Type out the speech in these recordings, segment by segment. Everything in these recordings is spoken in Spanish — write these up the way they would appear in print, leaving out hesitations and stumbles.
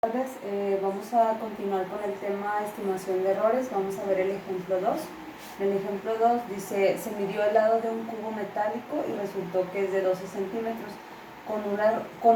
Buenas tardes, vamos a continuar con el tema estimación de errores. Vamos a ver el ejemplo 2. En el ejemplo 2 dice, se midió el lado de un cubo metálico y resultó que es de 12 centímetros, con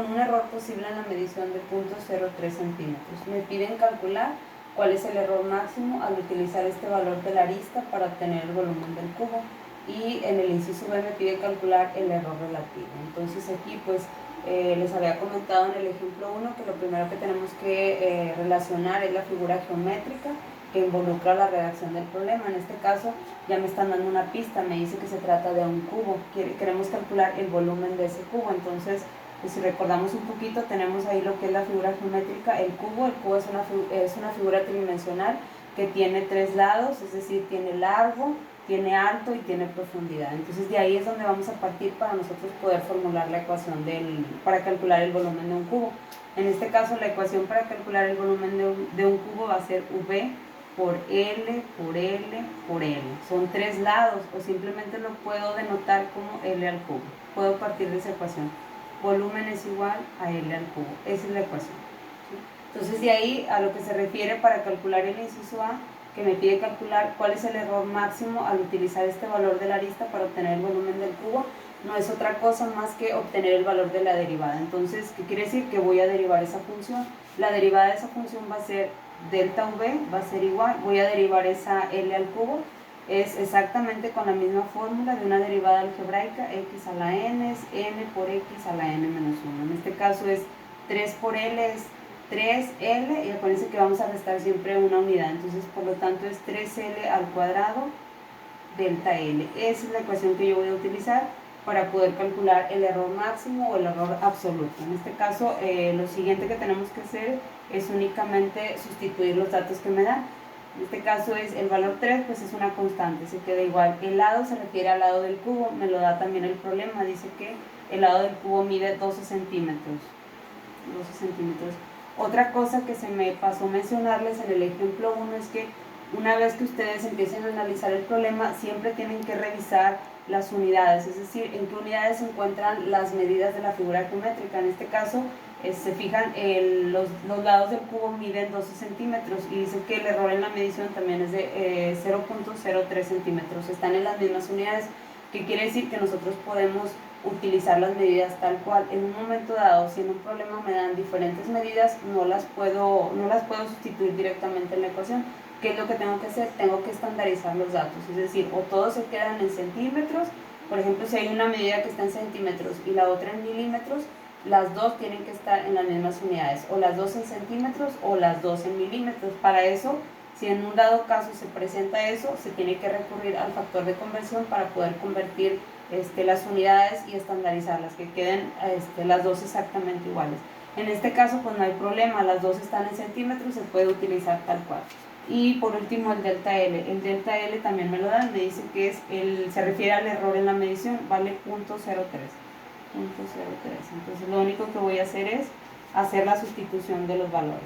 un error posible en la medición de 0.03 centímetros. Me piden calcular cuál es el error máximo al utilizar este valor de la arista para obtener el volumen del cubo. Y en el inciso B me pide calcular el error relativo. Entonces aquí pues les había comentado en el ejemplo 1 que lo primero que tenemos que relacionar es la figura geométrica que involucra la redacción del problema. En este caso ya me están dando una pista, me dice que se trata de un cubo, queremos calcular el volumen de ese cubo. Entonces pues si recordamos un poquito, tenemos ahí lo que es la figura geométrica. El cubo es una figura tridimensional que tiene tres lados, es decir, tiene largo, tiene alto y tiene profundidad. Entonces de ahí es donde vamos a partir para nosotros poder formular la ecuación para calcular el volumen de un cubo. En este caso la ecuación para calcular el volumen de un cubo va a ser V por L por L por L. Son tres lados, o simplemente lo puedo denotar como L al cubo. Puedo partir de esa ecuación. Volumen es igual a L al cubo. Esa es la ecuación. Entonces de ahí a lo que se refiere para calcular el inciso A, que me pide calcular cuál es el error máximo al utilizar este valor de la arista para obtener el volumen del cubo, no es otra cosa más que obtener el valor de la derivada. Entonces, ¿qué quiere decir? Que voy a derivar esa función. La derivada de esa función va a ser delta V, va a ser igual, voy a derivar esa L al cubo, es exactamente con la misma fórmula de una derivada algebraica, x a la n es n por x a la n menos 1. En este caso es 3 por L es 3L, y acuérdense que vamos a restar siempre una unidad, entonces por lo tanto es 3L al cuadrado delta L. Esa es la ecuación que yo voy a utilizar para poder calcular el error máximo o el error absoluto. En este caso lo siguiente que tenemos que hacer es únicamente sustituir los datos que me dan. En este caso es el valor 3, pues es una constante, se queda igual. El lado se refiere al lado del cubo, me lo da también el problema, dice que el lado del cubo mide 12 centímetros. 12 centímetros. Otra cosa que se me pasó mencionarles en el ejemplo 1 es que una vez que ustedes empiecen a analizar el problema, siempre tienen que revisar las unidades, es decir, en qué unidades se encuentran las medidas de la figura geométrica. En este caso, se fijan, los lados del cubo miden 12 centímetros y dice que el error en la medición también es de 0.03 centímetros. Están en las mismas unidades, que quiere decir que nosotros podemos utilizar las medidas tal cual. En un momento dado, si en un problema me dan diferentes medidas, no las puedo sustituir directamente en la ecuación. ¿Qué es lo que tengo que hacer? Tengo que estandarizar los datos, es decir, o todos se quedan en centímetros. Por ejemplo, si hay una medida que está en centímetros y la otra en milímetros, las dos tienen que estar en las mismas unidades, o las dos en centímetros o las dos en milímetros. Para eso, si en un dado caso se presenta eso, se tiene que recurrir al factor de conversión para poder convertir las unidades y estandarizarlas, que queden las dos exactamente iguales. En este caso pues no hay problema, las dos están en centímetros, se puede utilizar tal cual. Y por último el delta L. El delta L también me lo dan, me dice que se refiere al error en la medición, vale 0.03. Entonces lo único que voy a hacer es hacer la sustitución de los valores.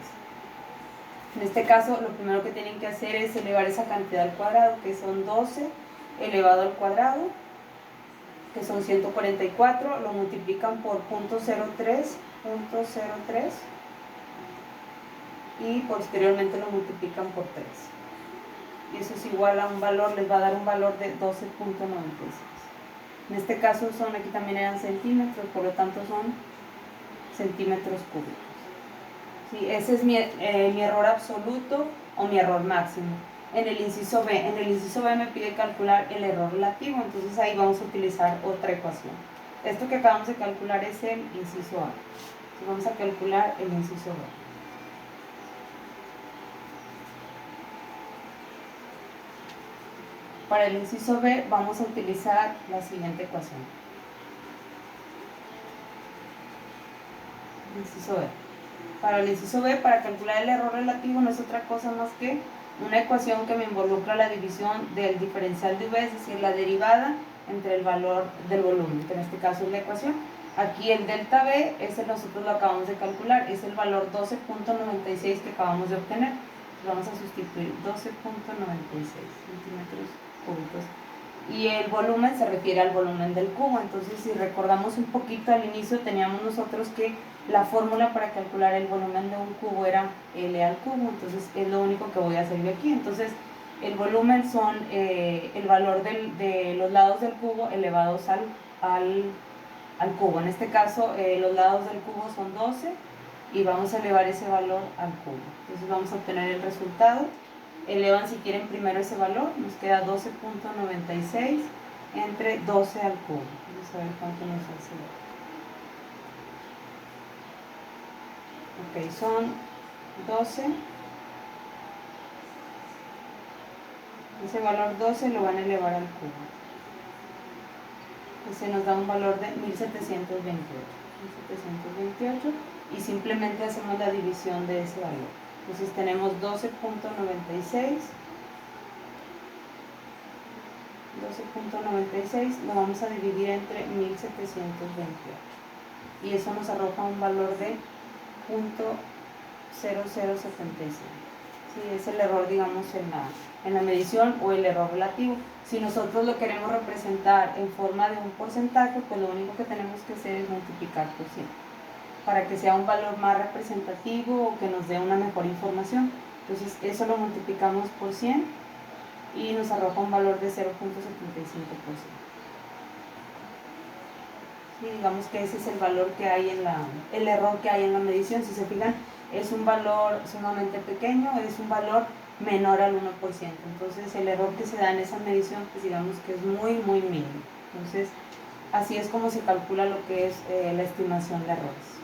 En este caso lo primero que tienen que hacer es elevar esa cantidad al cuadrado, que son 12 elevado al cuadrado, que son 144, lo multiplican por 0.03 y posteriormente lo multiplican por 3. Y eso es igual a un valor, les va a dar un valor de 12.96. En este caso aquí también eran centímetros, por lo tanto son centímetros cúbicos. ¿Sí? Ese es mi error absoluto o mi error máximo. En el inciso B me pide calcular el error relativo, entonces ahí vamos a utilizar otra ecuación. Esto que acabamos de calcular es el inciso A. Entonces vamos a calcular el inciso B. Para el inciso B vamos a utilizar la siguiente ecuación. Inciso B. Para el inciso B, para calcular el error relativo no es otra cosa más que una ecuación que me involucra la división del diferencial de V, es decir, la derivada entre el valor del volumen, que en este caso es la ecuación. Aquí el delta B, nosotros lo acabamos de calcular, es el valor 12.96 que acabamos de obtener. Vamos a sustituir 12.96 centímetros cúbicos. Y el volumen se refiere al volumen del cubo. Entonces, si recordamos un poquito al inicio, teníamos nosotros que la fórmula para calcular el volumen de un cubo era L al cubo, entonces es lo único que voy a hacer yo aquí. Entonces el volumen son el valor de los lados del cubo elevados al cubo. En este caso los lados del cubo son 12 y vamos a elevar ese valor al cubo. Entonces vamos a obtener el resultado. Elevan si quieren primero ese valor, nos queda 12.96 entre 12 al cubo. Vamos a ver cuánto nos hace. Ok, son 12. Ese valor 12 lo van a elevar al cubo. Entonces nos da un valor de 1728 y simplemente hacemos la división de ese valor. Entonces tenemos 12.96 lo vamos a dividir entre 1728 y eso nos arroja un valor de 0.0076. Sí, es el error, digamos, en la medición o el error relativo. Si nosotros lo queremos representar en forma de un porcentaje, pues lo único que tenemos que hacer es multiplicar por 100 para que sea un valor más representativo o que nos dé una mejor información. Entonces eso lo multiplicamos por 100 y nos arroja un valor de 0.75%. Sí, digamos que ese es el valor que hay el error que hay en la medición. Si se fijan, es un valor sumamente pequeño, es un valor menor al 1%. Entonces el error que se da en esa medición, pues digamos que es muy, muy mínimo. Entonces así es como se calcula lo que es la estimación de errores.